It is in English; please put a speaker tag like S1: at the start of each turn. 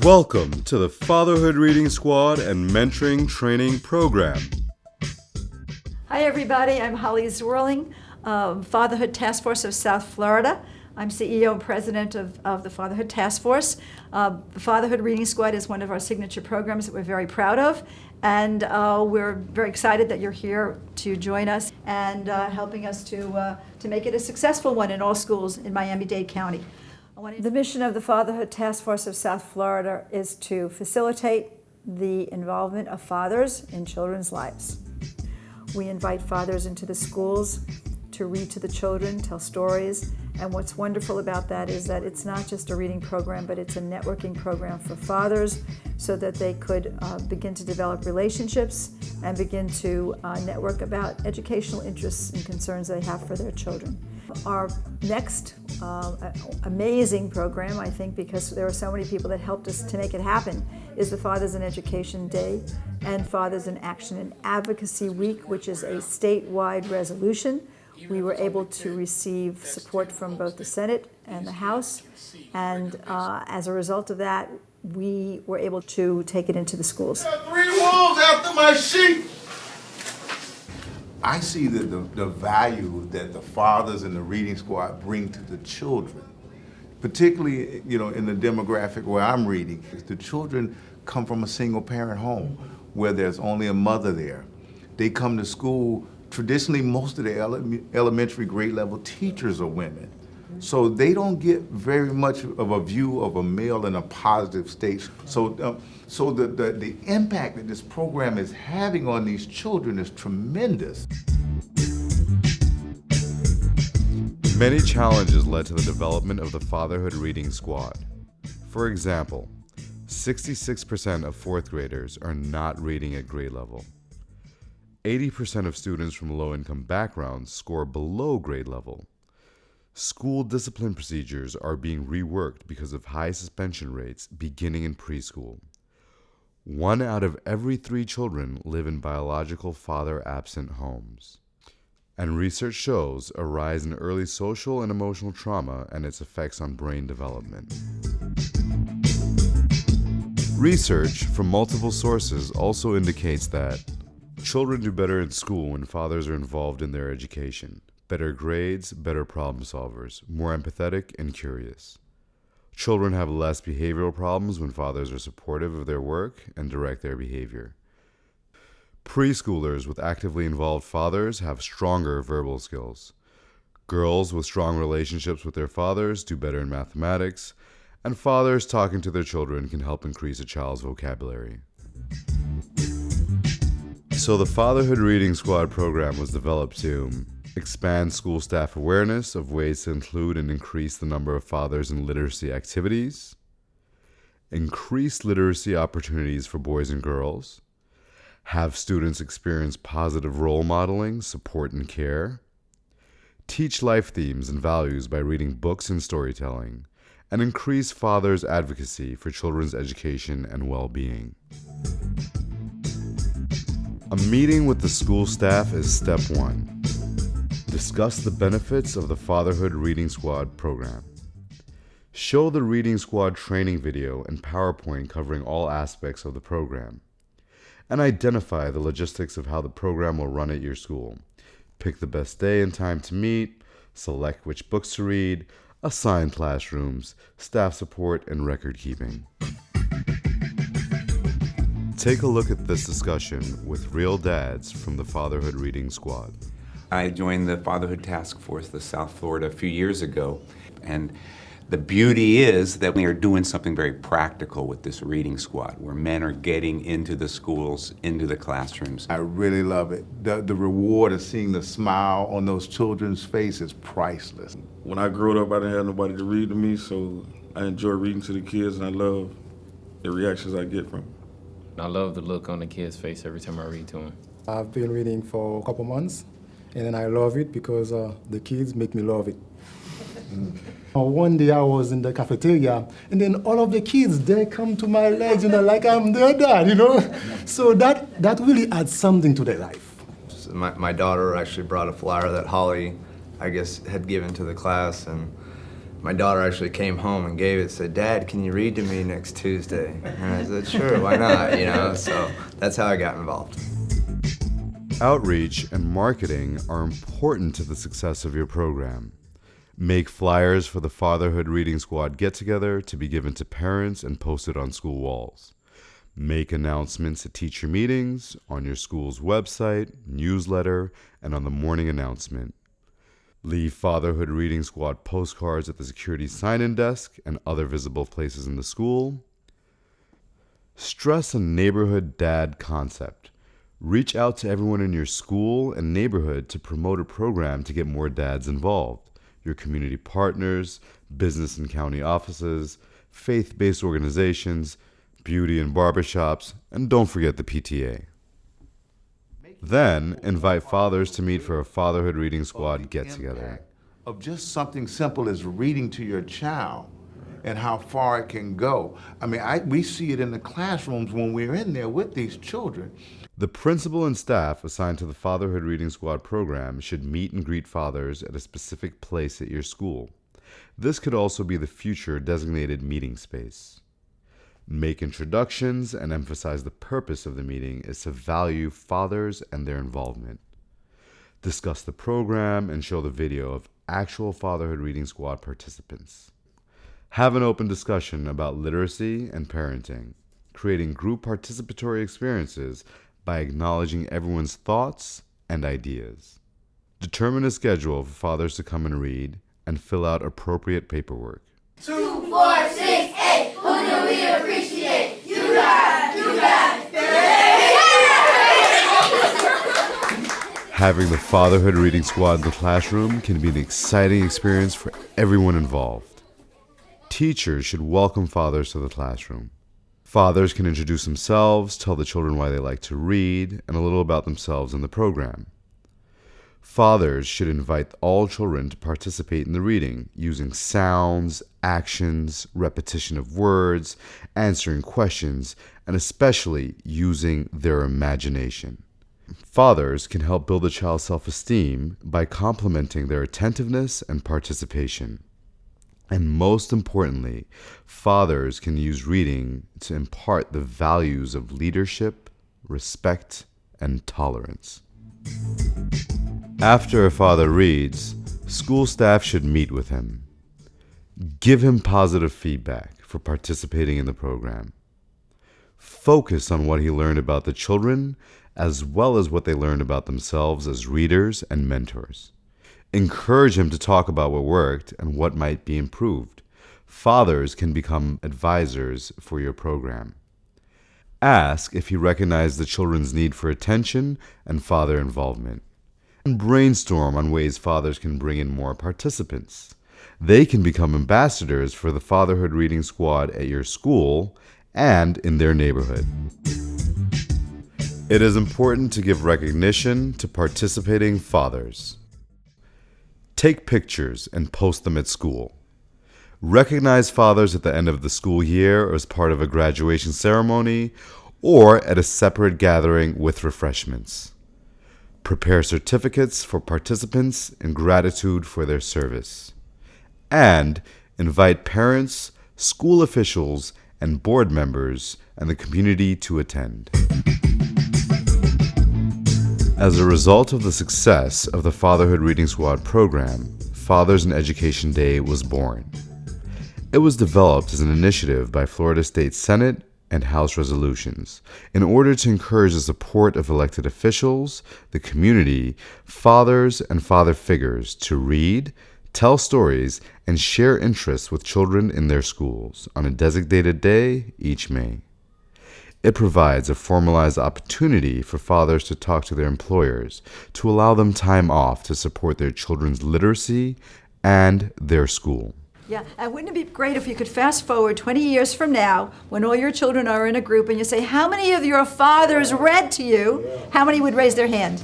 S1: Welcome to the Fatherhood Reading Squad and Mentoring Training Program.
S2: Hi everybody, I'm Holly Zwirling, Fatherhood Task Force of South Florida. I'm CEO and President of the Fatherhood Task Force. The Fatherhood Reading Squad is one of our signature programs that we're very proud of, and we're very excited that you're here to join us and helping us to make it a successful one in all schools in Miami-Dade County. The mission of the Fatherhood Task Force of South Florida is to facilitate the involvement of fathers in children's lives. We invite fathers into the schools to read to the children, tell stories, and what's wonderful about that is that it's not just a reading program, but it's a networking program for fathers so that they could begin to develop relationships and begin to network about educational interests and concerns they have for their children. Our next amazing program, I think, because there are so many people that helped us to make it happen, is the Fathers in Education Day and Fathers in Action and Advocacy Week, which is a statewide resolution. We were able to receive support from both the Senate and the House, and as a result of that, we were able to take it into the schools.
S3: 3 wolves after my sheep. I see the value that the fathers in the reading squad bring to the children, particularly in the demographic where I'm reading. The children come from a single parent home where there's only a mother there. They come to school, traditionally most of the elementary grade level teachers are women. So they don't get very much of a view of a male in a positive state. So the impact that this program is having on these children is tremendous.
S1: Many challenges led to the development of the Fatherhood Reading Squad. For example, 66% of fourth graders are not reading at grade level. 80% of students from low-income backgrounds score below grade level. School discipline procedures are being reworked because of high suspension rates beginning in preschool. 1 out of every 3 children live in biological father-absent homes. And research shows a rise in early social and emotional trauma and its effects on brain development. Research from multiple sources also indicates that children do better in school when fathers are involved in their education. Better grades, better problem solvers, more empathetic and curious. Children have less behavioral problems when fathers are supportive of their work and direct their behavior. Preschoolers with actively involved fathers have stronger verbal skills. Girls with strong relationships with their fathers do better in mathematics, and fathers talking to their children can help increase a child's vocabulary. So the Fatherhood Reading Squad program was developed to expand school staff awareness of ways to include and increase the number of fathers in literacy activities, increase literacy opportunities for boys and girls, have students experience positive role modeling, support, and care, teach life themes and values by reading books and storytelling, and increase fathers' advocacy for children's education and well-being. A meeting with the school staff is step 1. Discuss the benefits of the Fatherhood Reading Squad program. Show the Reading Squad training video and PowerPoint covering all aspects of the program. And identify the logistics of how the program will run at your school. Pick the best day and time to meet, select which books to read, assign classrooms, staff support, and record keeping. Take a look at this discussion with real dads from the Fatherhood Reading Squad.
S4: I joined the Fatherhood Task Force of South Florida a few years ago, and the beauty is that we are doing something very practical with this reading squad, where men are getting into the schools, into the classrooms.
S3: I really love it. The reward of seeing the smile on those children's faces is priceless.
S5: When I grew up, I didn't have nobody to read to me, so I enjoy reading to the kids, and I love the reactions I get from them.
S6: I love the look on the kid's face every time I read to them.
S7: I've been reading for a couple months, and then I love it because the kids make me love it. One day I was in the cafeteria, and then all of the kids, they come to my legs, like I'm their dad, So that really adds something to their life.
S8: So my daughter actually brought a flyer that Holly, I guess, had given to the class, and My daughter actually came home and gave it, said, "Dad, can you read to me next Tuesday?" And I said, "Sure, why not?" So that's how I got involved.
S1: Outreach and marketing are important to the success of your program. Make flyers for the Fatherhood Reading Squad get-together to be given to parents and posted on school walls. Make announcements at teacher meetings, on your school's website, newsletter, and on the morning announcement. Leave Fatherhood Reading Squad postcards at the security sign-in desk and other visible places in the school. Stress a neighborhood dad concept. Reach out to everyone in your school and neighborhood to promote a program to get more dads involved. Your community partners, business and county offices, faith-based organizations, beauty and barbershops, and don't forget the PTA. Then, invite fathers to meet for a Fatherhood Reading Squad get-together.
S3: Of just something simple as reading to your child and how far it can go. I mean, we see it in the classrooms when we're in there with these children.
S1: The principal and staff assigned to the Fatherhood Reading Squad program should meet and greet fathers at a specific place at your school. This could also be the future designated meeting space. Make introductions and emphasize the purpose of the meeting is to value fathers and their involvement. Discuss the program and show the video of actual Fatherhood Reading Squad participants. Have an open discussion about literacy and parenting, creating group participatory experiences by acknowledging everyone's thoughts and ideas. Determine a schedule for fathers to come and read and fill out appropriate paperwork.
S9: 2, 4, 6, 8. Who do we appreciate? You got it.
S1: Having the Fatherhood Reading Squad in the classroom can be an exciting experience for everyone involved. Teachers should welcome fathers to the classroom. Fathers can introduce themselves, tell the children why they like to read, and a little about themselves in the program. Fathers should invite all children to participate in the reading using sounds, actions, repetition of words, answering questions, and especially using their imagination. Fathers can help build a child's self-esteem by complimenting their attentiveness and participation. And most importantly, fathers can use reading to impart the values of leadership, respect, and tolerance. After a father reads, school staff should meet with him. Give him positive feedback for participating in the program. Focus on what he learned about the children, as well as what they learned about themselves as readers and mentors. Encourage him to talk about what worked and what might be improved. Fathers can become advisors for your program. Ask if he recognized the children's need for attention and father involvement. And brainstorm on ways fathers can bring in more participants. They can become ambassadors for the Fatherhood Reading Squad at your school and in their neighborhood. It is important to give recognition to participating fathers. Take pictures and post them at school. Recognize fathers at the end of the school year or as part of a graduation ceremony or at a separate gathering with refreshments. Prepare certificates for participants in gratitude for their service. And invite parents, school officials, and board members and the community to attend. As a result of the success of the Fatherhood Reading Squad program, Fathers in Education Day was born. It was developed as an initiative by Florida State Senate and House resolutions in order to encourage the support of elected officials, the community, fathers, and father figures to read, tell stories, and share interests with children in their schools on a designated day each May. It provides a formalized opportunity for fathers to talk to their employers to allow them time off to support their children's literacy and their school.
S2: Yeah, and wouldn't it be great if you could fast forward 20 years from now when all your children are in a group and you say, how many of your fathers read to you? How many would raise their hand?